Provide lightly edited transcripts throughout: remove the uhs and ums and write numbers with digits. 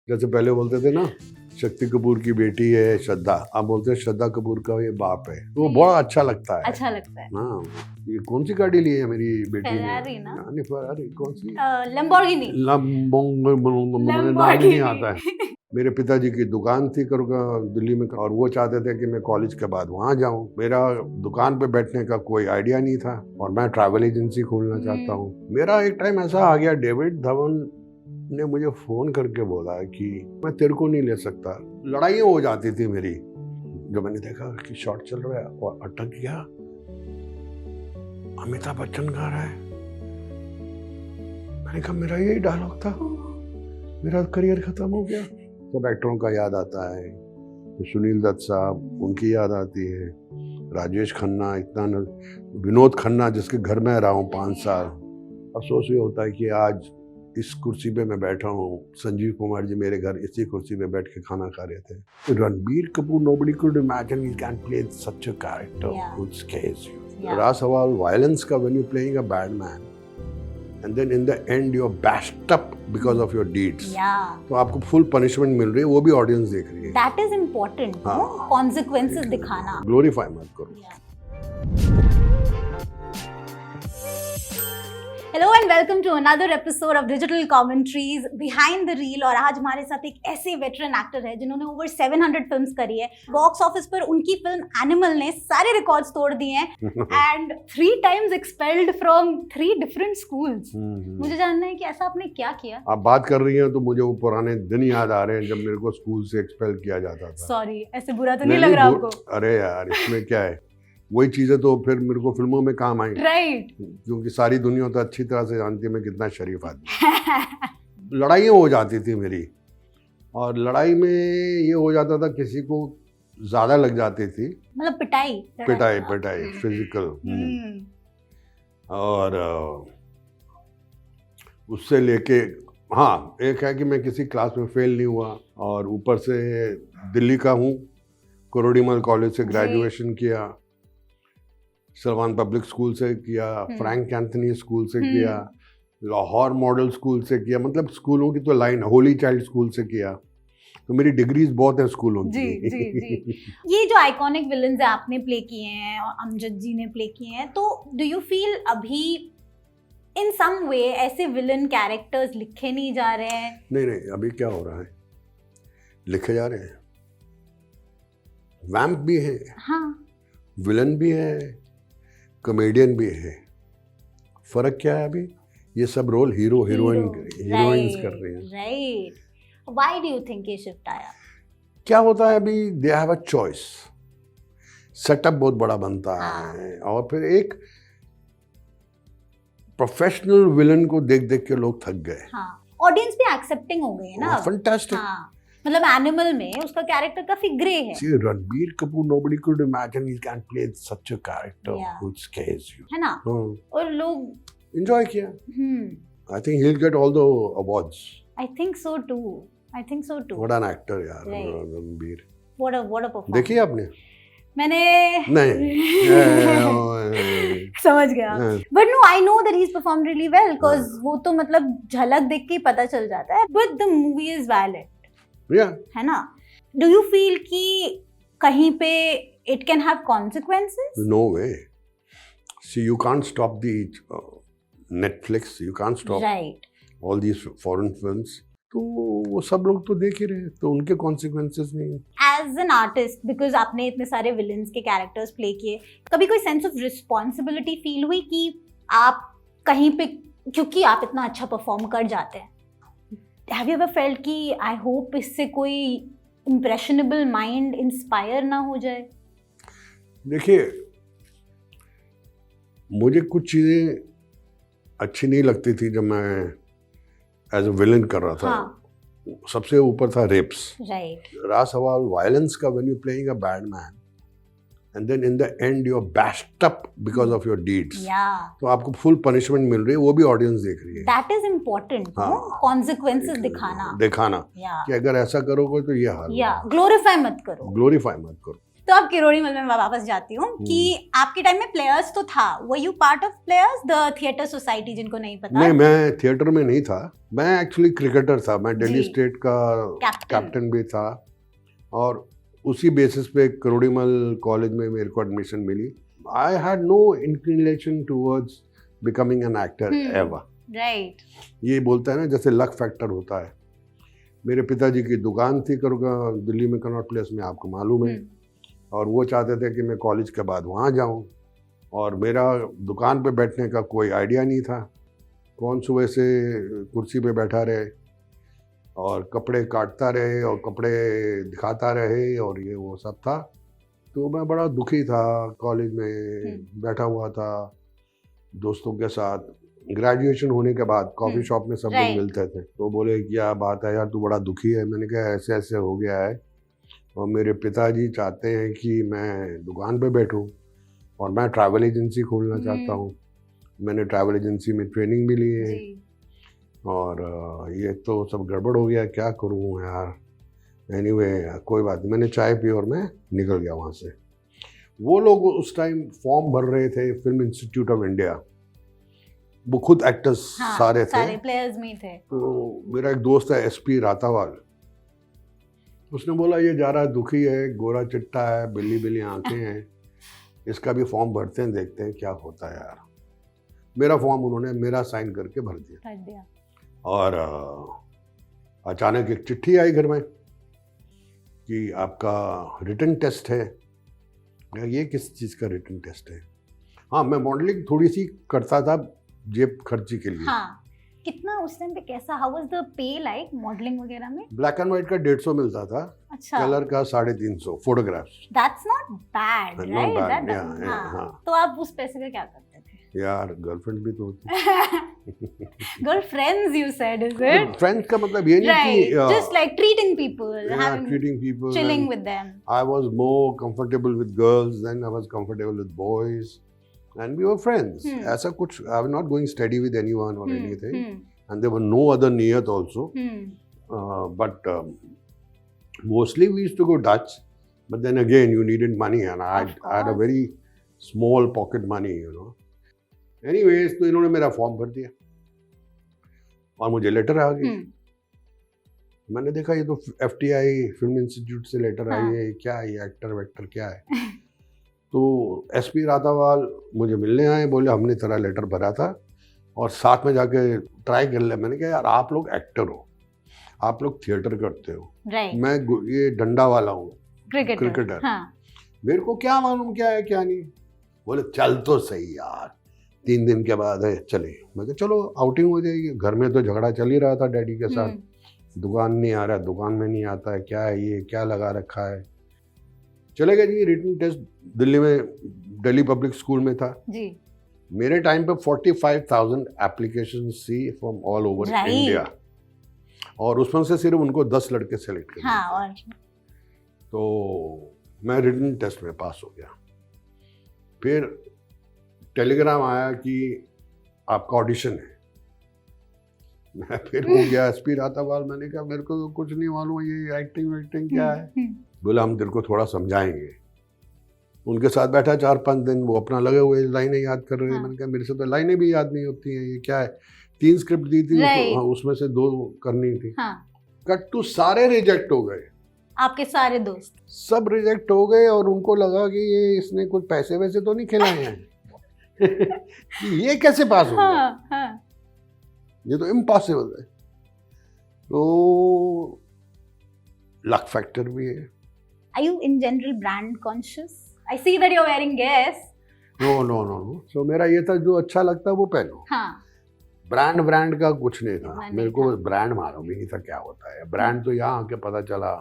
जैसे पहले बोलते थे ना, शक्ति कपूर की बेटी है श्रद्धा, आप बोलते हैं श्रद्धा कपूर का ये बाप है, तो वो बड़ा अच्छा लगता है। अच्छा लगता है। हाँ, ये कौन सी गाड़ी ली है मेरी बेटी ने? Ferrari ना? नहीं, फरारी कौन सी? लैम्बोर्गिनी। मुझे नाम ही नहीं आता है। मेरे पिताजी की दुकान थी दिल्ली में, और वो चाहते थे कि मैं कॉलेज के बाद वहाँ जाऊँ। मेरा दुकान पे बैठने का कोई आइडिया नहीं था, और मैं ट्रैवल एजेंसी खोलना चाहता हूँ। मेरा एक टाइम ऐसा आ गया, डेविड धवन ने मुझे फोन करके बोला कि मैं तेरे को नहीं ले सकता। लड़ाइयाँ हो जाती थी मेरी, जब मैंने देखा कि शॉट चल रहा है और अटक गया, अमिताभ बच्चन गा रहा है, मैंने कहा मेरा यही डायलॉग था, मेरा करियर खत्म हो गया। सब एक्टरों का याद आता है, सुनील दत्त साहब, उनकी याद आती है, राजेश खन्ना, विनोद खन्ना जिसके घर में रहा हूँ 5 साल। अफसोस ये होता है कि आज इस कुर्सी पे मैं बैठा हूँ, संजीव कुमार जी मेरे घर इसी कुर्सी पे बैठ के खाना खा रहे थे। Ranbir Kapoor, nobody could imagine he can play such a character which scares you. रहा सवाल वायलेंस का, when you're playing a bad man and then in the end you're bashed up because of your deeds. तो आपको full punishment मिल रही है, वो भी audience देख रही है। That is important, no? Consequences दिखाना। ग्लोरीफाई मत करो। Hello and welcome to another episode of digital commentaries behind the reel. और आज हमारे साथ एक ऐसे वेटरन एक्टर है जिन्होंने ओवर 700 फिल्म्स करी है। बॉक्स ऑफिस पर उनकी फिल्म एनिमल ने सारे रिकॉर्ड्स तोड़ दिए हैं and 3 times expelled from 3 different schools. मुझे जानना है कि ऐसा आपने क्या किया? आप बात कर रही हैं तो मुझे वो पुराने दिन याद आ रहे हैं जब मेरे को स्कूल से एक्सपेल किया जाता था। सॉरी, ऐसे बुरा तो नहीं लग रहा आपको? अरे यार, इसमें क्या है, वही चीजें तो फिर मेरे को फिल्मों में काम आई, राइट? क्योंकि सारी दुनिया तो अच्छी तरह से जानती है मैं कितना शरीफ आदमी। लड़ाइयाँ हो जाती थी मेरी, और लड़ाई में ये हो जाता था किसी को ज्यादा लग जाती थी, मतलब पिटाई फिजिकल। और उससे लेके, हाँ, एक है कि मैं किसी क्लास में फेल नहीं हुआ, और ऊपर से दिल्ली का हूँ, कोरोडीमल कॉलेज से ग्रेजुएशन किया, सलमान पब्लिक स्कूल से किया, फ्रैंक एंथनी स्कूल से किया, लाहौर मॉडल स्कूल से किया, मतलब स्कूलों की तो लाइन, होली चाइल्ड स्कूल से किया, तो मेरी डिग्रीज बहुत हैं स्कूलों की। जी। ये जो आइकॉनिक विलन्स आपने प्ले किए हैं और अमजद जी ने प्ले किए हैं, तो डू यू फील अभी इन सम वे ऐसे विलन कैरेक्टर्स लिखे नहीं जा रहे हैं? नहीं, अभी क्या हो रहा है, लिखे जा रहे हैं। वैम्प भी है, हाँ, विलन भी है, कॉमेडियन भी है। फर्क क्या है, अभी ये सब रोल हीरोइंस कर रहे हैं। Right. Why do you think ये शिफ्ट आया? क्या होता है, अभी they have a choice, setup बहुत बड़ा बनता है, और फिर एक प्रोफेशनल विलन को देख देख के लोग थक गए। हाँ, ऑडियंस भी एक्सेप्टिंग हो गई है ना। फैंटास्टिक। हाँ, मतलब एनिमल में उसका कैरेक्टर काफी ग्रे है। See, Ranbir Kapoor, nobody could imagine he can play such a character which scares you. है ना? और लोग enjoy किया। I think he'll get all the awards. I think so too. What an actor यार, रणबीर। What a performance. देखिए आपने? मैंने नहीं समझ गया, but no, I know that he's performed really well because वो तो मतलब झलक देख के ही पता चल जाता है। But the movie is valid. है ना? Do you feel कि कहीं पे it can have consequences? No way. See, you can't stop the Netflix. You can't stop all these foreign films. तो वो सब लोग तो देख ही रहे, तो उनके consequences नहीं। As an artist, because आपने इतने सारे villains के characters play किए, कभी कोई sense of responsibility feel हुई कि आप कहीं पे, क्योंकि आप इतना अच्छा perform कर जाते हैं, have you ever felt कि I hope इससे कोई impressionable mind inspire ना हो जाए? देखिए, मुझे कुछ चीज़ें अच्छी नहीं लगती थी जब मैं एज अ विलन कर रहा था। हाँ. सबसे ऊपर था रेप्स। राइट। रहा सवाल वायलेंस का, when you're playing a bad man and then in the end you're bashed up because of your deeds. तो आपको फुल पनिशमेंट मिल रही है, वो भी ऑडियंस देख रही है। That is important, no? Consequences दिखाना कि अगर ऐसा करोगे तो ये हाल। ग्लोरीफाई मत करो। तो अब किरोड़ी मल में मैं वापस जाती हूँ कि आपके टाइम में प्लेयर्स तो था, were you part of players, the theatre society, जिनको नहीं पता? नहीं, मैं थिएटर में नहीं था, मैं एक्चुअली क्रिकेटर था। मैं दिल्ली जी। स्टेट का कैप्टन। कैप्टन भी था, और उसी बेसिस पे किरोड़ीमल कॉलेज में मेरे को एडमिशन मिली। I had no inclination towards becoming an actor ever. Right. ये बोलता है ना, जैसे लक फैक्टर होता है। मेरे पिताजी की दुकान थी दिल्ली में कनॉट प्लेस में, आपको मालूम है, और वो चाहते थे कि मैं कॉलेज के बाद वहाँ जाऊँ, और मेरा दुकान पे बैठने का कोई आइडिया नहीं था। कौन सुबह से कुर्सी पे बैठा रहे और कपड़े काटता रहे और कपड़े दिखाता रहे, और ये वो सब था। तो मैं बड़ा दुखी था, कॉलेज में बैठा हुआ था दोस्तों के साथ। ग्रेजुएशन होने के बाद कॉफ़ी शॉप में सब लोग मिलते थे, तो बोले क्या बात है यार, तू बड़ा दुखी है। मैंने कहा ऐसे ऐसे हो गया है, और मेरे पिताजी चाहते हैं कि मैं दुकान पे बैठूं, और मैं ट्रैवल एजेंसी खोलना चाहता हूं। मैंने ट्रैवल एजेंसी में ट्रेनिंग भी ली है, और ये तो सब गड़बड़ हो गया, क्या करूं यार। एनीवे, कोई बात नहीं, मैंने चाय पी और मैं निकल गया वहाँ से। वो लोग उस टाइम फॉर्म भर रहे थे फिल्म इंस्टीट्यूट ऑफ इंडिया, वो खुद एक्टर्स सारे थे, सारे प्लेयर्स में थे। तो मेरा एक दोस्त है SP रातावाल, उसने बोला ये जा रहा है, दुखी है, गोरा चिट्टा है, बिल्ली बिल्ली आंखें हैं, इसका भी फॉर्म भरते हैं, देखते हैं क्या होता है यार। मेरा फॉर्म उन्होंने मेरा साइन करके भर दिया। और अचानक एक चिट्ठी आई घर में कि आपका रिटन टेस्ट है। ये किस चीज़ का रिटन टेस्ट है? हाँ, मैं मॉडलिंग थोड़ी सी करता था जेब खर्ची के लिए। हाँ, कितना उस टाइम पे कैसा, how was the pay like modelling वगैरह में? ब्लैक एंड व्हाइट का 150 मिलता था। अच्छा। कलर का 350 photographs. That's not bad, right? हाँ। तो आप उस पैसे का क्या करते थे? यार गर्लफ्रेंड भी तो होती। Girlfriends you said, is it? Friends का मतलब ये नहीं कि just like treating people, treating people, chilling with them. I was more comfortable with girls than I was comfortable with boys, and we were friends. ऐसा कुछ, I was not going steady with anyone or anything, and there were no other niyat also. But mostly we used to go Dutch, but then again you needed money, and I had a very small pocket money, you know. Anyways, तो इन्होंने मेरा form भर दिया और मुझे letter आ गई। मैंने देखा ये तो FTI फिल्म इंस्टीट्यूट से लेटर आई है, क्या है, एक्टर वेक्टर क्या है? तो SP रातावाल मुझे मिलने आए, बोले हमने तेरा लेटर भरा था और साथ में जाके ट्राई कर ले। मैंने कहा यार आप लोग एक्टर हो, आप लोग थिएटर करते हो, मैं ये डंडा वाला हूँ, क्रिकेटर। मेरे को क्या मालूम क्या है क्या नहीं। बोले चल तो सही यार, 3 दिन के बाद है चले। मैं कहा चलो आउटिंग हो जाएगी। घर में तो झगड़ा चल ही रहा था डैडी के साथ, दुकान नहीं आ रहा, दुकान में नहीं आता है, क्या है ये, क्या लगा रखा है। चले गए जी। रिटन टेस्ट दिल्ली में, दिल्ली पब्लिक स्कूल में था जी। मेरे टाइम पे 45,000 applications from all over India, और उसमें से सिर्फ उनको 10 लड़के सेलेक्ट कर। और तो मैं रिटन टेस्ट में पास हो गया। फिर टेलीग्राम आया कि आपका ऑडिशन है। मैं फिर हो गया SP रातावाल। मैंने कहा मेरे को तो कुछ नहीं मालूम ये एक्टिंग क्या है। बोला हम तेरे को थोड़ा समझाएंगे। उनके साथ बैठा 4-5 दिन, वो अपना लगे हुए लाइनें याद कर रहे हैं। मैंने कहा मेरे से तो लाइनें भी याद नहीं होती हैं, ये क्या है। 3 स्क्रिप्ट दी थी, उसमें से 2 करनी थी। कट टू सारे रिजेक्ट हो गए। आपके सारे दोस्त सब रिजेक्ट हो गए, और उनको लगा कि ये इसने कुछ पैसे वैसे तो नहीं खिलाए हैं। ये कैसे पास हो गया? ये तो इम्पॉसिबल है। तो लक फैक्टर भी है। Are you in general brand conscious? I see that you're wearing Guess. No. So मेरा ये था जो अच्छा लगता है वो पहनो। ब्रांड का कुछ नहीं था। मेरे को ब्रांड मालूम ही नहीं था क्या होता है। ब्रांड तो यहाँ आके पता चला।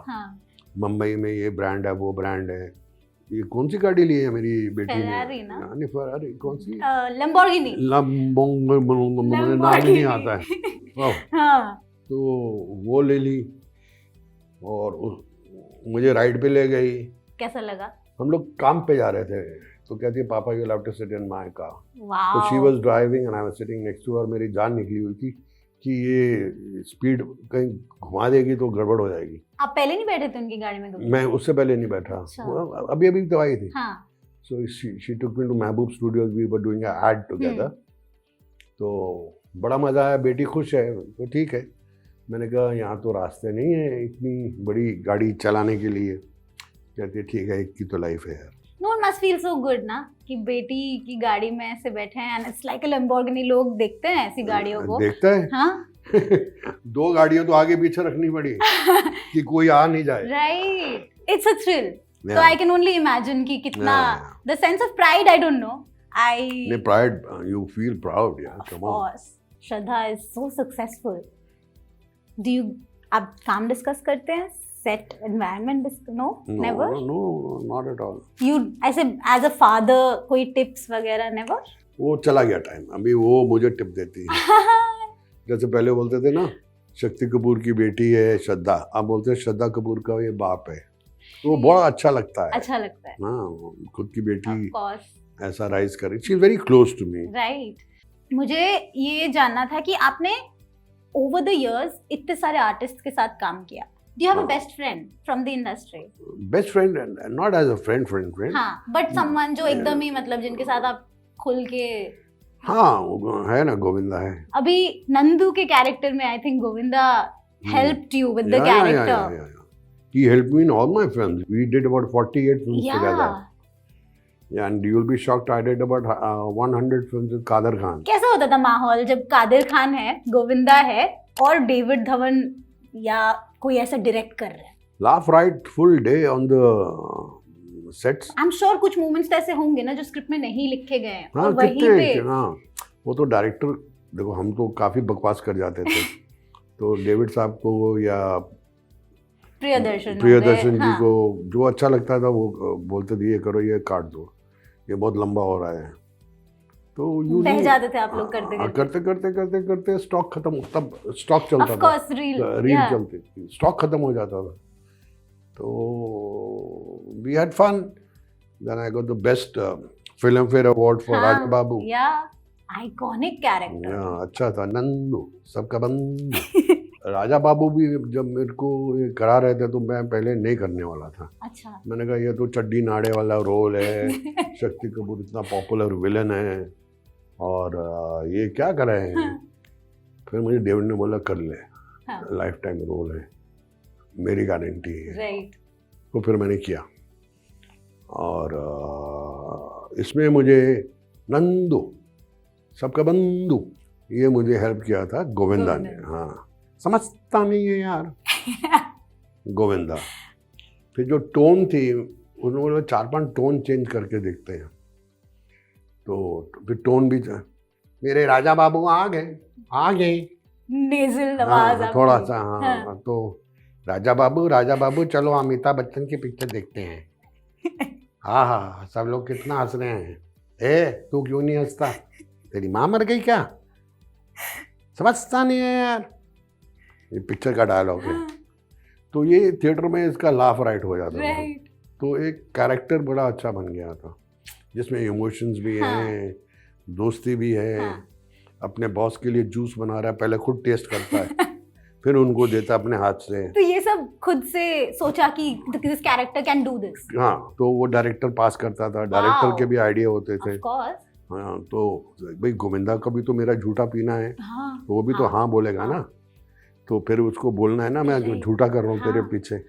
मुंबई में ये ब्रांड है, वो ब्रांड है। ये कौन सी गाड़ी ली है मेरी बेटी ने? नहीं फरारी, कौन सी? लैम्बोर्गिनी। मुझे नाम ही नहीं आता है। तो वो ले ली, और मुझे राइड पे ले गई। कैसा लगा? हम लोग काम पे जा रहे थे, तो कहती है पापा you have to sit in my car. तो she was driving and I was sitting next to her. मेरी जान निकली हुई थी कि ये स्पीड कहीं घुमा देगी तो गड़बड़ हो जाएगी। आप पहले नहीं बैठे थे उनकी गाड़ी में कभी? मैं उससे पहले नहीं बैठा, अच्छा। अभी अभी तो आई थी। हाँ। So she took me to Mehboob Studios. We were doing an ad together. तो बड़ा मजा आया, बेटी खुश है तो ठीक है। मैंने कहा यहाँ तो रास्ते नहीं है इतनी बड़ी गाड़ी चलाने के लिए। कहती है ठीक है, एक की तो लाइफ है यार। No, it must feel so good ना कि बेटी की गाड़ी में ऐसे बैठे हैं and it's like a Lamborghini। लोग देखते हैं ऐसी गाड़ियों को। देखता है। हाँ। 2 गाड़ियाँ तो आगे पीछे रखनी पड़ी कि कोई आ नहीं जाए। Right. It's a thrill. Yeah. So I can only imagine कि कितना the sense of pride I don't know. नहीं, pride, you feel proud, yeah. Of Come on. course. Shraddha is so successful. Do you आप काम discuss करते हैं? Set environment no? Never? No, not at all. You ऐसे as a father कोई tips वगैरह never? वो चला गया टाइम, अभी वो मुझे टिप देती है। जैसे पहले बोलते थे ना, शक्ति कपूर की बेटी है श्रद्धा, अब बोलते हैं श्रद्धा कपूर का ये बाप है। वो बहुत अच्छा लगता है। अच्छा लगता है। हाँ, खुद की बेटी Of course. ऐसा राइज करे। She is very close to me. Right. मुझे ये जानना था कि आपने over the years इतने सारे आर्टिस्ट के साथ काम किया। Do you have a best friend from the industry? Best friend, not as a friend. हाँ, but someone जो एकदम ही मतलब जिनके साथ आप खुल के। हाँ, वो है ना, गोविंदा है। अभी नंदू के कैरेक्टर में I think Govinda helped you with the character. He helped me in all my films. We did about 48 films Yeah. together. Yeah, and you'll be shocked, I did about 100 films with Kader Khan. कैसा होता था माहौल जब कादिर खान है, गोविंदा है और David Dhawan या कोई ऐसा डायरेक्ट कर रहा है? Laugh right full day on the sets. I am sure कुछ मोमेंट्स ऐसे होंगे ना जो स्क्रिप्ट में नहीं लिखे गए हैं हाँ, और वहीं कितने पे। हाँ, वो तो डायरेक्टर, देखो हम तो काफी बकवास कर जाते थे तो डेविड साहब को या प्रियदर्शन जी को जो अच्छा लगता था वो बोलते थे ये करो, ये काट दो, ये बहुत लंबा हो रहा है, तो यूं बह जाते थे आप लोग करते स्टॉक खत्म, तब स्टॉक चलता ऑफ था, कोर्स रील चलती थी, स्टॉक खत्म हो जाता था, तो we had fun. Then I got the best Filmfare award for Raja Babu. या आइकॉनिक कैरेक्टर। अच्छा था, नंदू सबका बंधु। राजा बाबू भी जब मेरे को ये करा रहे थे तो मैं पहले नहीं करने वाला था। अच्छा। मैंने कहा ये तो चड्डी नाड़े वाला रोल है, शक्ति कपूर इतना पॉपुलर विलन है और ये क्या कर रहे हैं। फिर मुझे डेविड ने बोला कर ले, लाइफ टाइम रोल है, मेरी गारंटी है। राइट। तो फिर मैंने किया और इसमें मुझे नंदू सबका बंधु ये मुझे हेल्प किया था गोविंदा ने। हाँ, समझता नहीं है यार गोविंदा। फिर जो टोन थी उन्होंने 4-5 टोन चेंज करके देखते हैं, तो फिर टोन भी मेरे राजा बाबू आ गए नेजल आवाज हाँ, थोड़ा सा हाँ। तो राजा बाबू चलो अमिताभ बच्चन की पिक्चर देखते हैं। हाँ, सब लोग कितना हंस रहे हैं। तू क्यों नहीं हंसता, तेरी माँ मर गई क्या, समझता नहीं है यार, ये पिक्चर का डायलॉग है। तो ये थिएटर में इसका लाफ राइट हो जाता था, तो एक कैरेक्टर बड़ा अच्छा बन गया था जिसमें इमोशंस भी हैं, दोस्ती भी है। अपने बॉस के लिए जूस बना रहा है, पहले खुद टेस्ट करता है फिर उनको देता अपने हाथ से। तो ये सब खुद से सोचा कि this character can do this. हाँ, तो वो डायरेक्टर पास करता था, डायरेक्टर के भी आइडिया होते थे। हाँ, तो भाई गोविंदा का भी तो मेरा झूठा पीना है, तो वो भी तो हाँ बोलेगा ना, तो फिर उसको बोलना है ना मैं झूठा कर रहा हूँ तेरे पीछे।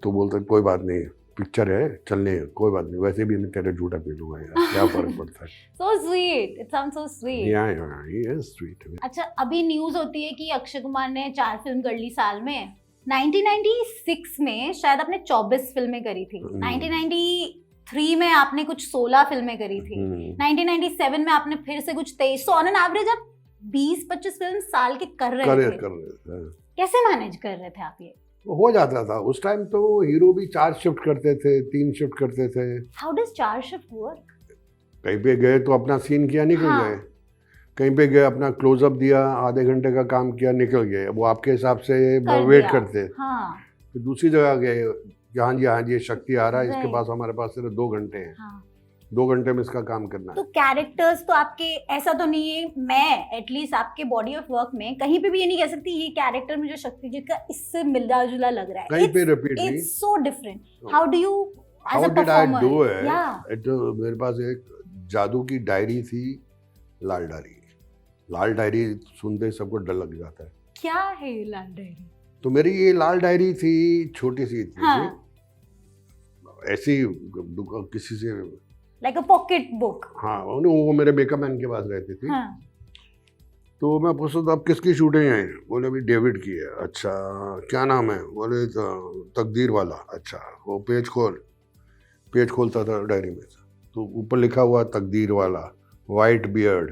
तो बोलते कोई बात नहीं, पिक्चर है चलने, कोई बात नहीं, वैसे भी मैं तेरे झूठा पी लूंगा यार, क्या फर्क पड़ता है। So sweet, it sounds so sweet. Yeah, he is sweet. अच्छा, अभी न्यूज़ होती है कि अक्षय कुमार ने 4 फिल्म कर ली साल में। 1996 में शायद आपने 24 फिल्में करी थी, 1993 में आपने कुछ 16 फिल्में करी थी, 1997 में आपने फिर से कुछ 23। ऑन एन एवरेज आप 20-25 फिल्म साल के कर रहे थे। कैसे मैनेज कर रहे थे आप ये? हो जाता था उस टाइम, तो हीरो भी 4 शिफ्ट करते थे, 3 शिफ्ट करते थे। How does 4 shift work? कहीं पे गए तो अपना सीन किया, निकल गए। कहीं पे गए अपना क्लोजअप दिया, आधे घंटे का काम किया, निकल गए। वो आपके हिसाब से वेट करते। तो दूसरी जगह गए, हाँ जी ये शक्ति आ रहा है, इसके पास हमारे पास सिर्फ 2 घंटे हैं, 2 घंटे में इसका काम करना तो है। कैरेक्टर्स तो आपके ऐसा तो नहीं है, मैं एटलीस्ट आपके बॉडी ऑफ वर्क में कहीं पे भी ये नहीं कह सकती ये कैरेक्टर मुझे शक्तिजीत का इससे मिलता जुला लग रहा है। कहीं पे रिपीट नहीं। It's so different. How do you as how a did I performer? Do it? या मेरे पास एक जादू की डायरी थी, लाल डायरी। लाल डायरी सुनते ही सबको डर लग जाता है। क्या है ये लाल डायरी? तो मेरी ये लाल डायरी थी, छोटी सी थी, हाँ, ऐसी किसी से, लाइक अ पॉकेट बुक। हाँ वो मेरे मेकअप मैन के पास रहती थी। हाँ, तो मैं पूछता था अब किसकी शूटिंग है? बोले अभी डेविड की है। अच्छा, क्या नाम है? बोले तकदीर वाला। अच्छा, वो पेज खोलता था डायरी में, तो ऊपर लिखा हुआ तकदीर वाला, वाइट बियर्ड,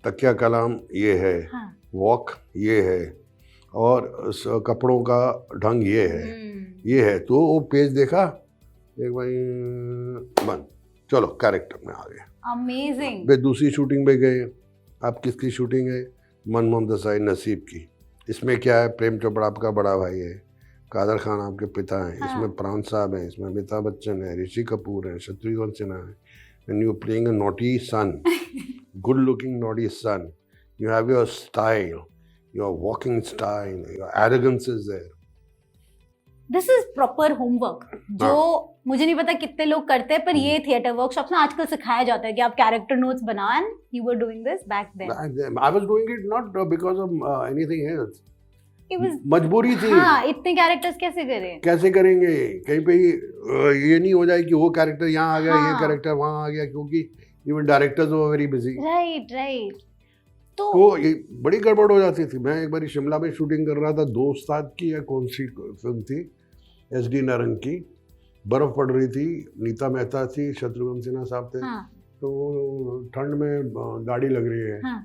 तकिया कलाम ये है, हाँ। वॉक ये है, और कपड़ों का ढंग ये है, ये है। तो वो पेज देखा, एक भाई बंद, चलो कैरेक्टर में आ गए। अमेजिंग। फिर दूसरी शूटिंग पे गए। आप किसकी शूटिंग है? मनमोहन देसाई नसीब की। इसमें क्या है? प्रेम चोपड़ा आपका बड़ा भाई है, कादर खान आपके पिता हैं, हाँ। इसमें प्राण साहब हैं, इसमें अमिताभ बच्चन है, ऋषि कपूर है, शत्रुघ्न सिन्हा है। And you playing a naughty son, good looking naughty son, you have your style, your walking style, your arrogance is there. This is proper homework जो मुझे नहीं पता कितने लोग करते हैं, पर ये थिएटर वर्कशॉप्स में आजकल सिखाया जाता है कि आप कैरेक्टर नोट्स बनाओ, and you were doing this back then. I was doing it not because of anything else. It was, मजबूरी थी। हाँ, इतने कैरेक्टर्स कैसे करें? कैसे करेंगे? कहीं पे ये नहीं हो जाए कि वो कैरेक्टर यहाँ आ गया, हाँ। ये कैरेक्टर वहाँ आ गया, क्योंकि even directors were very busy. Right right. तो ये बड़ी गड़बड़ हो जाती थी। मैं एक बार शिमला में शूटिंग कर रहा था, दोस्ताद की या कौन सी फिल्म थी, SD नारंग की। बर्फ पड़ रही थी, नीता मेहता थी, शत्रुघ्न सिन्हा साहब थे। हाँ, तो ठंड में दाढ़ी लग रही है, हाँ,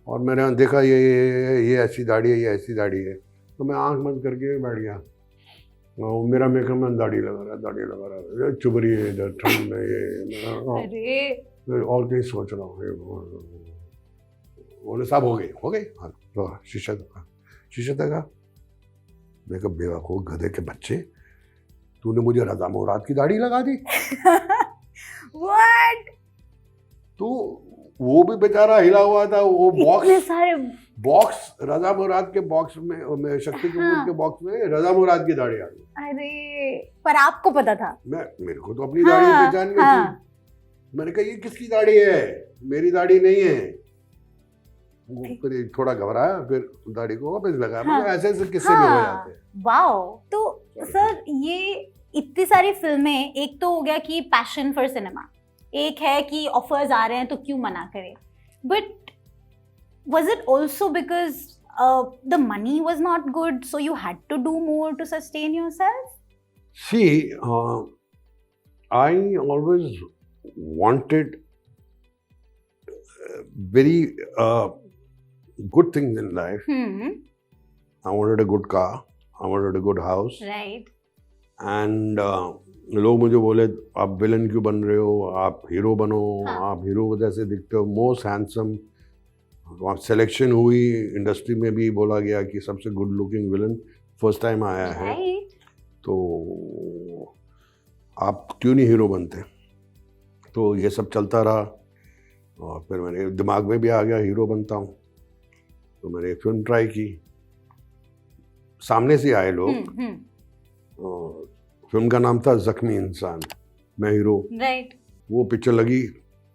और मैंने देखा ये ऐसी दाढ़ी है, ये ऐसी दाढ़ी है। तो मैं आंख बंद करके बैठ गया। मेरा मेकअप मैन दाढ़ी लगा रहा है, चुभ रही है इधर ठंड में ये। अरे और कहीं सोच रहा हूँ। बोले साहब हो गई। हाँ, लो शीशा तक। मैं कहा बेवकूफ गधे के बच्चे, तूने मुझे रजा मुराद की दाढ़ी लगा दी। व्हाट? तो वो भी बेचारा हिला हुआ था। वो इतने सारे बॉक्स रजा मुराद के बॉक्स में शक्ति कपूर के बॉक्स में रजा मुराद की दाढ़ी आ गई। अरे, पर आपको पता था? मेरे को तो अपनी दाढ़ी पहचान गई थी। मैंने कहा ये किसकी दाढ़ी है? मेरी दाढ़ी नहीं है। वो फिर थोड़ा घबराया, फिर दाढ़ी को वापस लगाया। मतलब ऐसे किस्से भी हो जाते हैं। वाओ। तो सर, ये इतनी सारी फिल्में, एक तो हो गया कि पैशन फॉर सिनेमा, एक है कि ऑफर्स आ रहे हैं तो क्यों मना करें, but was it also because the money was not good, so you had to do more to sustain yourself? See, I always wanted very good things in life. I wanted a good car, I wanted a good house. Right. And लोग मुझे बोले आप villain क्यों बन रहे हो, आप hero बनो। हाँ. आप हीरो जैसे दिखते हो, मोस्ट हैंडसम। वहाँ सिलेक्शन हुई, इंडस्ट्री में भी बोला गया कि सबसे good looking villain first time आया है, तो आप क्यों नहीं हीरो बनते। तो ये सब चलता रहा, और फिर मेरे दिमाग में भी आ गया हीरो बनता हूँ। तो मैंने एक फिल्म ट्राई की, सामने से आए लोग। फिल्म का नाम था जख्मी इंसान, मैं हीरो। राइट। वो पिक्चर लगी,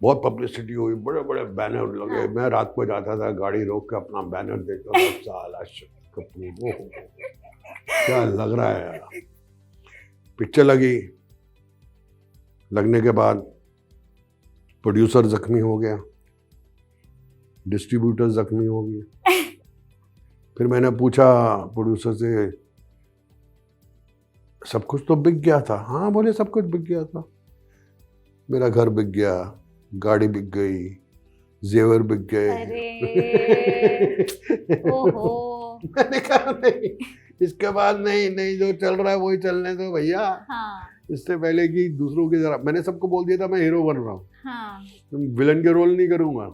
बहुत पब्लिसिटी हुई, बड़े बड़े बैनर लगे। हाँ. मैं रात को जाता था, गाड़ी रोक के अपना बैनर देखता था, साला कपूर, क्या लग रहा है यार। पिक्चर लगी, लगने के बाद प्रोड्यूसर जख्मी हो गया, डिस्ट्रीब्यूटर जख्मी हो गया। फिर मैंने पूछा प्रोड्यूसर से, सब कुछ तो बिक गया था? हाँ, बोले सब कुछ बिक गया था। मेरा घर बिक गया, गाड़ी बिक गई, जेवर बिक गए। ओहो। मैंने कहा नहीं, इसके बाद नहीं, जो चल रहा है वही चलने दो भैया। हाँ. इससे पहले कि दूसरों की तरह, मैंने सबको बोल दिया था मैं हीरो बन रहा हूँ। हाँ. विलन के रोल नहीं करूँगा।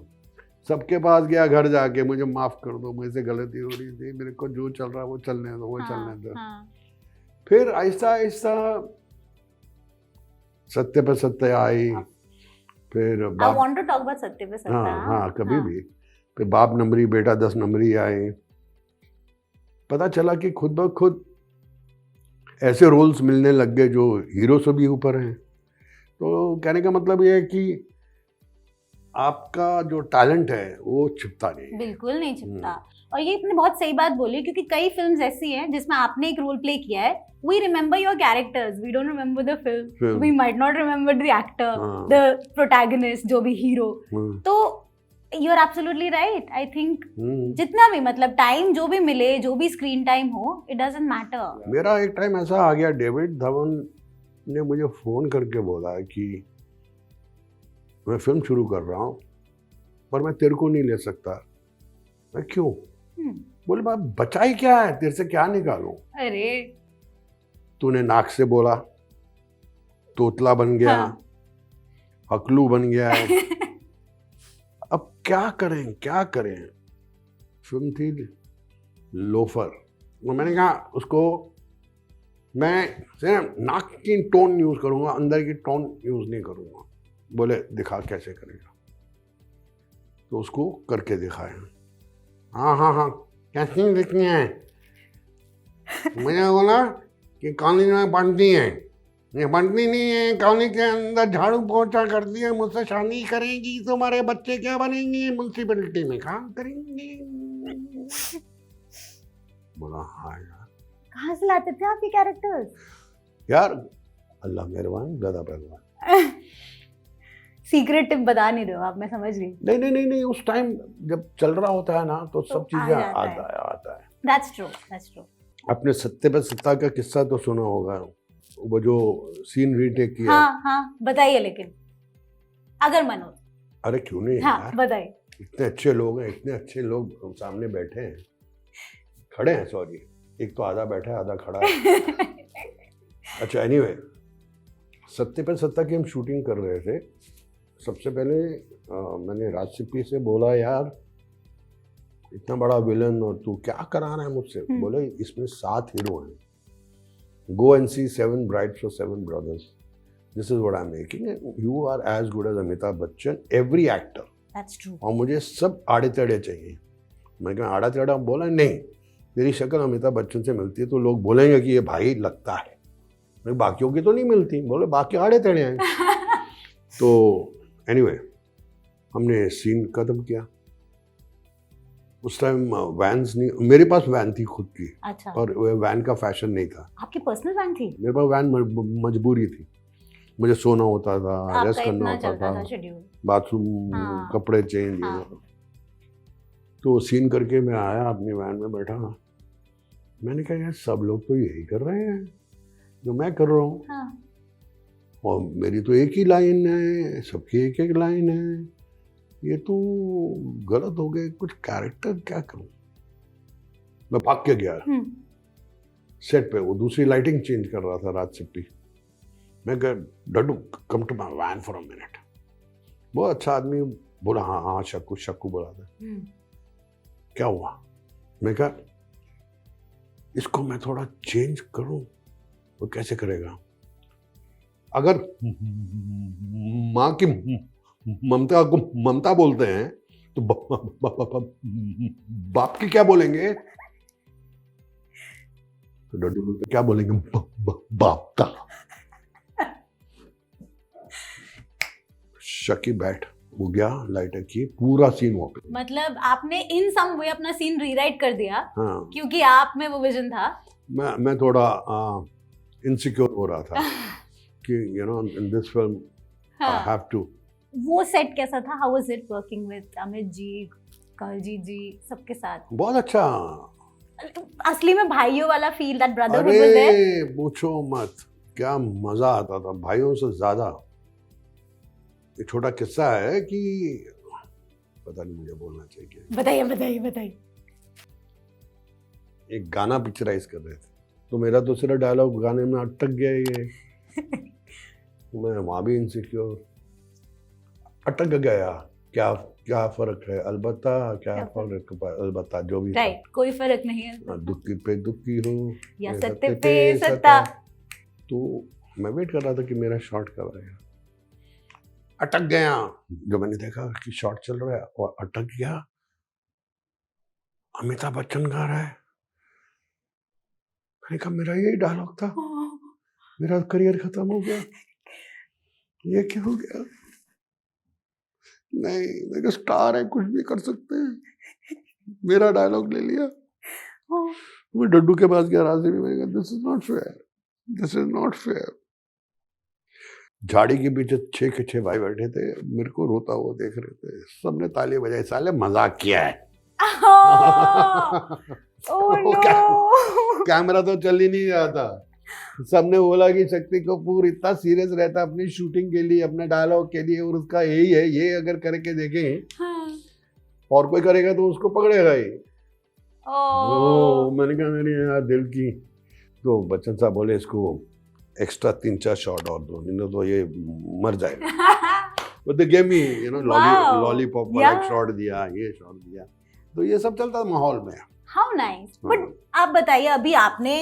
सबके पास गया घर जाके, मुझे माफ कर दो, मुझसे गलती हो रही थी, मेरे को जो चल रहा है वो चलने दो, वो चलने दो। फिर आहिस्ता आहिस्ता सत्य पर सत्य आई, फिर आई बाप, वांट टू टॉक अबाउट सत्ते पे सत्ता। हाँ हाँ कभी भी, फिर बाप नंबरी बेटा 10 नंबरी आए। पता चला कि खुद ब खुद ऐसे रोल्स मिलने लग गए जो हीरो से भी ऊपर हैं। तो कहने का मतलब ये है कि आपका जो टैलेंट है वो छिपता नहीं है। बिल्कुल नहीं छिपता। और ये इतनी बहुत सही बात बोली, क्योंकि कई फिल्म्स ऐसी हैं जिसमें आपने एक रोल प्ले किया है, we remember your characters, we don't remember the film, we might not remember the actor, the protagonist, जो भी हीरो। तो you are absolutely right. I think जितना भी मतलब टाइम जो भी मिले, जो भी स्क्रीन टाइम हो, इट डजंट मैटर। मेरा एक टाइम ऐसा आ गया, डेविड धवन ने मुझे फोन करके बोला कि मैं फिल्म शुरू कर रहा हूँ पर मैं तेरे को नहीं ले सकता। मैं क्यों? बोले बाप बचाई क्या है, तेरे से क्या निकालूं? अरे तूने नाक से बोला, तोतला बन गया, हाँ। हकलू बन गया है। अब क्या करें क्या करें? फिल्म थी लोफर। तो मैंने कहा उसको मैं सिर्फ नाक की टोन यूज करूंगा, अंदर की टोन यूज नहीं करूंगा। बोले दिखा कैसे करेगा? तो उसको करके दिखाया। हाँ हाँ हाँ कैसी लिखनी है? मुझे बोला कि कॉलेज में पढ़ती है, ये पढ़ती नहीं है, कॉलेज के अंदर झाड़ू पोछा करती है, मुझसे शादी करेगी, तुम्हारे बच्चे क्या बनेंगे? म्युनिसिपैलिटी में काम करेंगे। बोला हाँ यार। कहाँ से लाते थे आप ये कैरेक्टर्स? यार अल्लाह मेहरबान, गधा पहलवान। सीक्रेट टिप बता नहीं रहे हो आप, मैं समझ गई। नहीं नहीं नहीं नहीं, उस टाइम जब चल रहा होता है ना तो सब चीजें आता है। That's true, that's true. आपने सत्ते पे सत्ता का किस्सा तो सुना होगा, वो जो सीन रीटेक किया। हाँ हाँ बताइए, लेकिन अगर मन हो। अरे क्यों नहीं हाँ यार, बताइए। इतने अच्छे लोग हैं, इतने अच्छे लोग सामने बैठे हैं, खड़े हैं, सॉरी, एक तो आधा बैठा है आधा खड़ा है। अच्छा एनीवे, सत्ते पे सत्ता की हम शूटिंग कर रहे थे। सबसे पहले मैंने राज सिप्पी से बोला यार इतना बड़ा विलन और तू क्या करा रहा है मुझसे? बोले इसमें 7 हीरो हैं, go and see 7 brides for 7 brothers, this is what I am making, you are as good as Amitabh Bachchan, every actor. That's true. और मुझे सब आड़े तेड़े चाहिए। मैं कहा आड़ा तेड़ा? बोला नहीं, तेरी शक्ल अमिताभ बच्चन से मिलती है तो लोग बोलेंगे कि ये भाई लगता है, मैं बाकियों की तो नहीं मिलती। बोले बाकी आड़े तेड़े हैं। तो एनीवे हमने सीन खत्म किया। उस टाइम वैन्स नहीं, मेरे पास वैन थी खुद की। अच्छा। और वैन का फैशन नहीं था। आपकी पर्सनल वैन थी? मेरे पास वैन मजबूरी थी, मुझे सोना होता था, रेस्ट करना होता था, बाथरूम, हाँ। कपड़े चेंज। हाँ। तो सीन करके मैं आया, अपनी वैन में बैठा, मैंने कहा यार सब लोग तो यही कर रहे हैं जो मैं कर रहा हूँ। हाँ। और मेरी तो एक ही लाइन है, सबकी एक एक लाइन है, ये तो गलत हो गए, कुछ कैरेक्टर क्या करूं? मैं भाग के गया सेट पे, वो दूसरी लाइटिंग चेंज कर रहा था राज सिप्पी। मैं कहा Daddu come to my van for a minute. बहुत अच्छा आदमी, बोला हाँ हाँ शक्कू बोला था। क्या हुआ? मैं कहा इसको मैं थोड़ा चेंज करूं, वो कैसे करेगा? अगर माँ की ममता को ममता बोलते हैं तो बाप की क्या बोलेंगे? तो डड्डू बोलते क्या बोलेंगे? बाप का। शकी बैठ, वो गया लाइटर की, पूरा सीन वापस। मतलब आपने इन सम वे अपना सीन रीराइट कर दिया। हाँ, क्योंकि आप में वो विजन था। मैं थोड़ा इनसिक्योर हो रहा था कि you know in this film I have to. वो सेट कैसा था? How was it working with Amit ji, Kaljeet ji, सबके साथ? बहुत अच्छा। असली में भाइयों वाला feel, that brotherhood was there. अरे पूछो मत, क्या मजा आता था, भाइयों से ज्यादा। एक छोटा किस्सा है कि पता नहीं मुझे बोलना चाहिए। बताइए बताइए बताइए। एक गाना पिक्चराइज कर रहे थे, तो मेरा तो सिर्फ डायलॉग गाने में अटक गया ये। मैं वहाँ भी इनसिक्योर, अटक गया। क्या क्या फर्क है? अलबत्ता क्या फर्क, अलबत्ता जो भी। राइट, कोई फर्क नहीं है। दुखी पे दुखी हो या सत्ते पे सत्ता। तो मैं वेट कर रहा था कि मेरा शॉट कब आएगा। अटक गया। जब मैंने देखा कि शॉट चल रहा है और अटक गया, अमिताभ बच्चन गा रहा है। मैंने कहा मेरा यही डायलॉग था, मेरा करियर खत्म हो गया, ये क्या हो गया? नहीं, मेरे स्टार है, कुछ भी कर सकते हैं, मेरा डायलॉग ले लिया। मैं डड्डू के पास गया रास्ते में, मैंने कहा this is not fair, this is not fair. झाड़ी के पीछे 6 के 6 भाई बैठे थे, मेरे को रोता हुआ देख रहे थे, सबने ताली बजाई, साले मजाक किया है। कैमरा तो चल ही नहीं रहा था। सबने बोला कि शक्ति कपूर इतना सीरियस रहता है अपनी शूटिंग के लिए, अपने डायलॉग के लिए, और उसका यही है, ये अगर करके देखें और कोई करेगा तो उसको पकड़ेगा ही। मैंने कहा मेरी यार दिल की। तो बच्चन साहब बोले इसको एक्स्ट्रा 3-4 शॉट और दो, नहीं तो ये मर जाएगा। But they gave me, you know, lollipop वाला शॉट दिया, ये शॉट दिया, तो ये सब चलता माहौल में। How nice. But आप बताइए, अभी आपने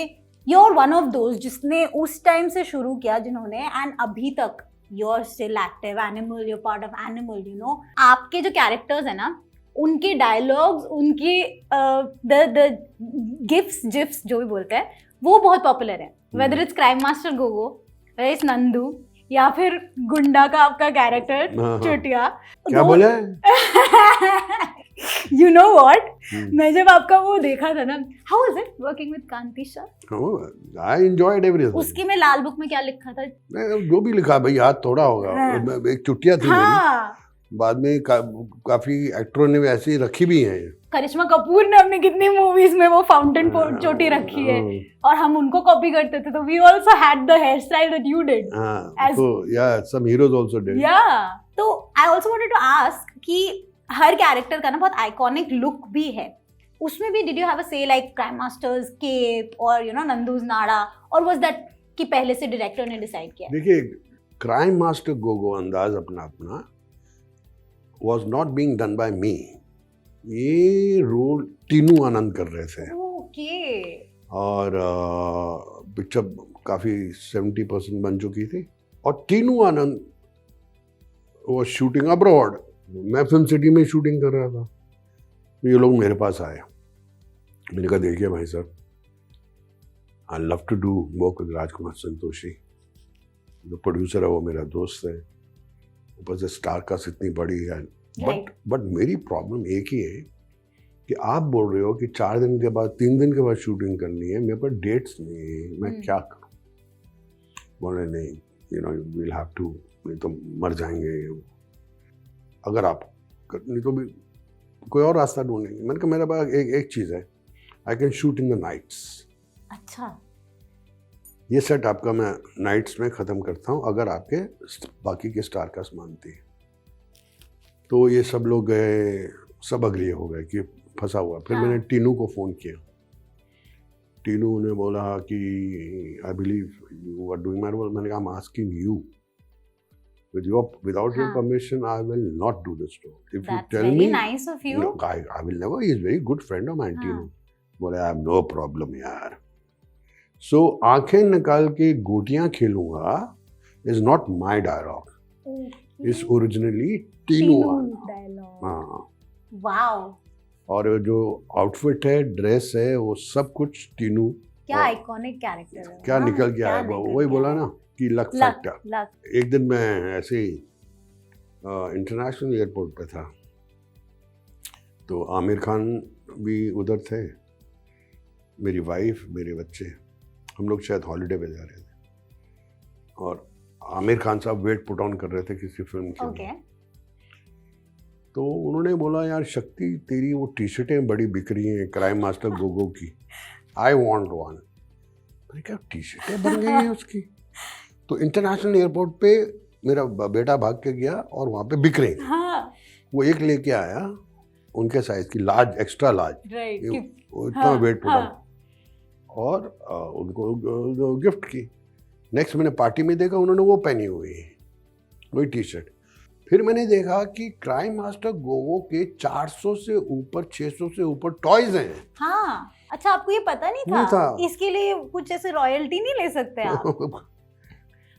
you're one of those जिसने उस टाइम से शुरू किया, जिन्होंने and अभी तक you're still active, Animal, you're part of Animal, you know. आपके जो कैरेक्टर्स है ना, उनके डायलॉग्स, उनकी the गिफ्स जिफ्स जो भी बोलते हैं, वो बहुत पॉपुलर है। Whether it's crime master Gogo, whether it's Nandu, या फिर गुंडा का आपका कैरेक्टर चुटिया। क्या बोले? You know what? मैं जब आपका वो देखा था ना, how was it working with Kanti sir? Oh, I enjoyed everything. उसकी में लाल बुक में क्या लिखा था? जो भी लिखा भाई याद थोड़ा होगा। एक चुटिया थी मेरी, बाद में काफी एक्टरों ने ऐसी ही रखी भी हैं। करिश्मा कपूर ने अपनी कितनी मूवीज में वो फाउंटेन चोटी रखी है, और हम उनको कॉपी करते थे, तो we also had the hairstyle that you did. So yeah, some heroes also did. Yeah. तो I also wanted to ask कि हर कैरेक्टर का ना बहुत आइकॉनिक लुक भी है, उसमें भी did you have a say like Crime Master's cape और you know नंदूज नाड़ा, और was that कि पहले से डायरेक्टर ने डिसाइड किया? देखिए, क्राइम मास्टर गोगो अंदाज अपना अपना was not being done by me. ये रोल टीनू आनंद कर रहे थे। ओके। और पिक्चर काफ़ी 70% बन चुकी थी, और टीनू आनंद वो शूटिंग अब्रॉड, मैं फिल्म सिटी में शूटिंग कर रहा था। तो ये लोग मेरे पास आए, मैंने कहा देखिए भाई साहब, I love to do work with Rajkumar Santoshi, जो प्रोड्यूसर है वो मेरा दोस्त है, ऊपर से स्टार कास्ट इतनी बड़ी है, बट मेरी प्रॉब्लम एक ही है कि आप बोल रहे हो कि 4 दिन के बाद 3 दिन के बाद शूटिंग करनी है, मेरे पास डेट्स नहीं है, मैं क्या करूं? बोले नहीं, you know we'll have to, नहीं तो मर जाएंगे अगर आप, नहीं तो भी कोई और रास्ता ढूंढेंगे। मैंने कहा मेरे पास एक चीज़ है, I can shoot in the nights. अच्छा, ये सेट आपका मैं नाइट्स में ख़त्म करता हूँ अगर आपके बाकी के स्टार कास्ट मानती है। तो ये सब लोग गए, सब अग्री हो गए कि फंसा हुआ। फिर मैंने टीनू को फ़ोन किया, टीनू ने बोला कि I believe you are doing my role. मैंने कहा I am asking you without your permission I will not do this role. If you tell me, nice of you. No, I will never. He is very good friend of mine, Tinu. बोले I have no problem यार। So आंखें निकाल के गोटियां खेलूंगा is not my dialogue. It's originally Tinu dialogue. हाँ। Wow. और जो outfit है, ड्रेस है, वो सब कुछ टीनू। क्या आइकॉनिक कैरेक्टर है। क्या निकल गया है, वही बोला ना कि लक फैक्टर। एक दिन मैं ऐसे ही इंटरनेशनल एयरपोर्ट पे था, तो आमिर खान भी उधर थे, मेरी वाइफ, मेरे बच्चे, हम लोग शायद हॉलीडे पे जा रहे थे, और आमिर खान साहब वेट पुट ऑन कर रहे थे किसी फिल्म के लिए। तो उन्होंने बोला यार शक्ति, तेरी वो टी शर्टें बड़ी बिक रही हैं क्राइम मास्टर गोगो की, आई वॉन्ट वन। मैंने कहा टी शर्टें बन गई हैं उसकी। तो इंटरनेशनल एयरपोर्ट पे मेरा बेटा भाग के गया और वहाँ पे बिक रही थी। वो एक लेके आया उनके साइज की, लार्ज, एक्स्ट्रा लार्ज, वो इतना वेट पुट ऑन, और उनको गिफ्ट की। नेक्स्ट मैंने पार्टी में देखा उन्होंने वो पहनी हुई है, वही टी शर्ट। फिर मैंने देखा कि क्राइम मास्टर गोगो के 400 से ऊपर, 600 से ऊपर टॉयज हैं। हाँ, अच्छा आपको ये पता नहीं था? इसके लिए कुछ ऐसे रॉयल्टी नहीं ले सकते आप?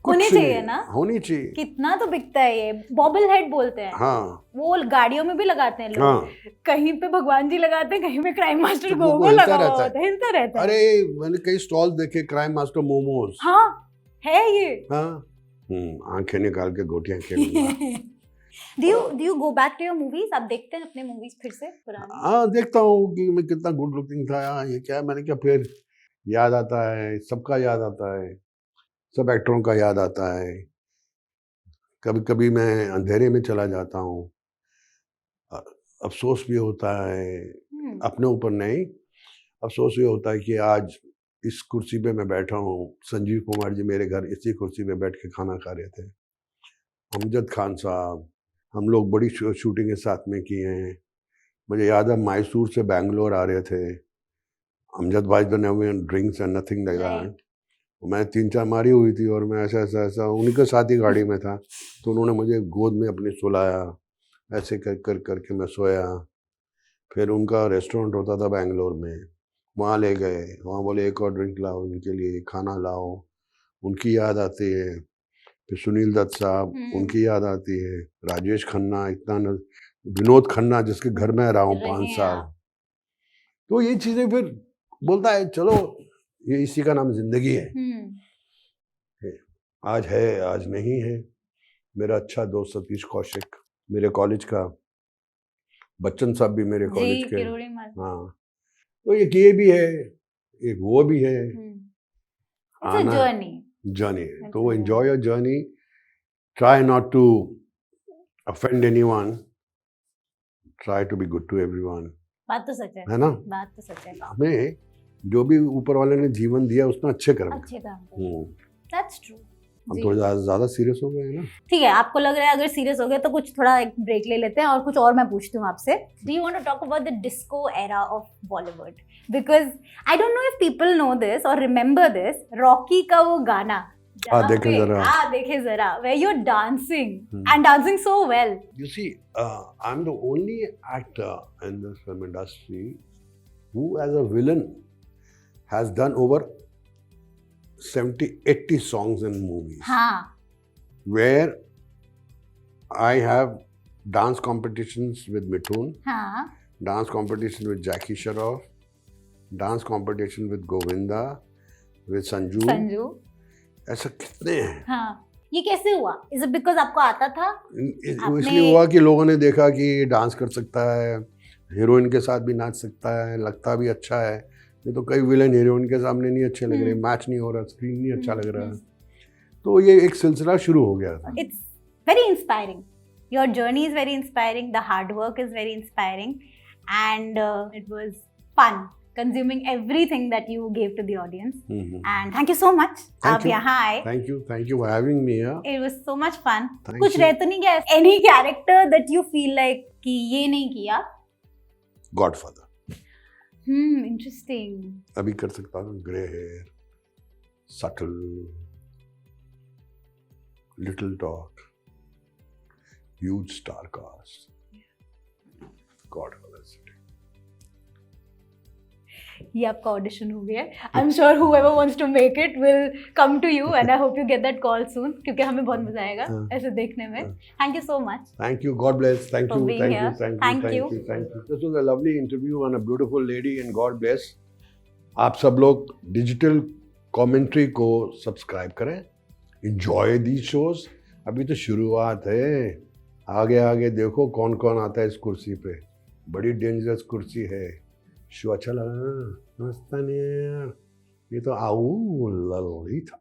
कुछ होनी चाहिए ना? होनी चाहिए। कितना तो बिकता है ये, बॉबल हेड बोलते हैं। हाँ वो गाड़ियों में भी लगाते हैं लोग। हाँ, कहीं पे भगवान जी लगाते हैं, कहीं पे क्राइम मास्टर तो वो गोगो हिलता लगा हुआ रहता है। होता है, हिलता रहता है। अरे मैंने कई स्टॉल देखे, क्राइम मास्टर मोमोज। हाँ है ये। हाँ आंखें निकाल के गोटियां खेलूंगा। Do you go back to your movies? आप देखते हैं अपने मूवीज फिर से पुरानी? हाँ देखता हूँ कि मैं कितना गुड लुकिंग था, ये क्या है, मैंने क्या, फिर याद आता है, सबका याद आता है, सब एक्टरों का याद आता है। कभी कभी मैं अंधेरे में चला जाता हूँ, अफसोस भी होता है, अपने ऊपर नहीं, अफसोस ये होता है कि आज इस कुर्सी पे मैं बैठा हूँ। संजीव कुमार जी मेरे घर इसी कुर्सी पे बैठ के खाना खा रहे थे, अमजद खान साहब, हम लोग बड़ी शूटिंगें साथ में किए हैं। मुझे याद है मैसूर से बैंगलोर आ रहे थे, अमजद भाई don't have drinks and nothing like that, मैं 3-4 मारी हुई थी और मैं ऐसा उन्हीं के साथ ही गाड़ी में था, तो उन्होंने मुझे गोद में अपने सुलाया, ऐसे कर करके मैं सोया। फिर उनका रेस्टोरेंट होता था बैंगलोर में, वहाँ ले गए, वहाँ बोले एक और ड्रिंक लाओ उनके लिए, खाना लाओ, उनकी याद आती है। फिर सुनील दत्त साहब, उनकी याद आती है। राजेश खन्ना, विनोद खन्ना जिसके घर में रहा हूँ 5 साल। तो ये चीज़ें फिर बोलता है चलो ये इसी का नाम जिंदगी है। आज है आज नहीं है। मेरा अच्छा दोस्त सतीश कौशिक मेरे कॉलेज का, बच्चन साहब भी मेरे कॉलेज के। हाँ तो ये भी है, एक वो भी है। जर्नी है, तो enjoy your journey, try not to offend anyone, try to be good to everyone। बात तो सच है ना? बात तो सच है। हमें जो भी ऊपर वाले ने जीवन दिया उसमें अच्छे कर्म। That's true। हम तो ज़्यादा सीरियस हो गए हैं ना। ठीक है, आपको लग रहा है अगर सीरियस हो गए तो कुछ थोड़ा एक ब्रेक ले लेते हैं और कुछ और मैं पूछती हूँ आपसे। Do you want to talk about the disco era of Bollywood? Because I don't know if people know this or remember this, Rocky का वो गाना, देखे जरा, where you're dancing and dancing so well। You see, I'm the only actor in this film industry who as a villain has done over 70-80 songs in movies। हाँ। Where I have dance competitions with Mithun, हाँ। dance competition with Jackie Shroff, dance competition with Govinda, with Sanju. ऐसा कितने हैं। हाँ। ये कैसे हुआ? Is it because आपको आता था? इसलिए हुआ कि लोगों ने देखा कि डांस कर सकता है, हीरोइन के साथ भी नाच सकता है, लगता भी अच्छा है। ये तो कई विलेन हीरोइन के सामने नहीं अच्छे लग रहे, मैच नहीं हो रहा, स्क्रीन नहीं अच्छा लग रहा, तो ये एक सिलसिला शुरू हो गया था। It's very inspiring. Your journey is very inspiring. The hard work is very inspiring, and it was fun consuming everything that you gave to the audience। And thank you so much। आप यहाँ आए। Thank you for having me here। It was so much fun। कुछ रह तो नहीं गया? Any character that you feel like कि ये नहीं किया? Godfather। Interesting। अभी कर सकता हूँ, grey hair, subtle, little talk, huge star cast, Godfather। ये आपका ऑडिशन हो गया है। I am sure whoever wants to make it will come to you and I hope you get that call soon, क्योंकि हमें बहुत मजा आएगा ऐसे देखने में। Thank you so much। Thank you, God bless। Thank you। Thank you। This was a lovely interview on a beautiful lady and God bless। आप सब लोग डिजिटल कमेंट्री को सब्सक्राइब करें, enjoy these shows। अभी तो शुरुआत है, आगे आगे देखो कौन कौन आता है इस कुर्सी पे, बड़ी डेंजरस कुर्सी है। शो अच्छा लगा? नमस्ते, ये तो आऊ ललिता।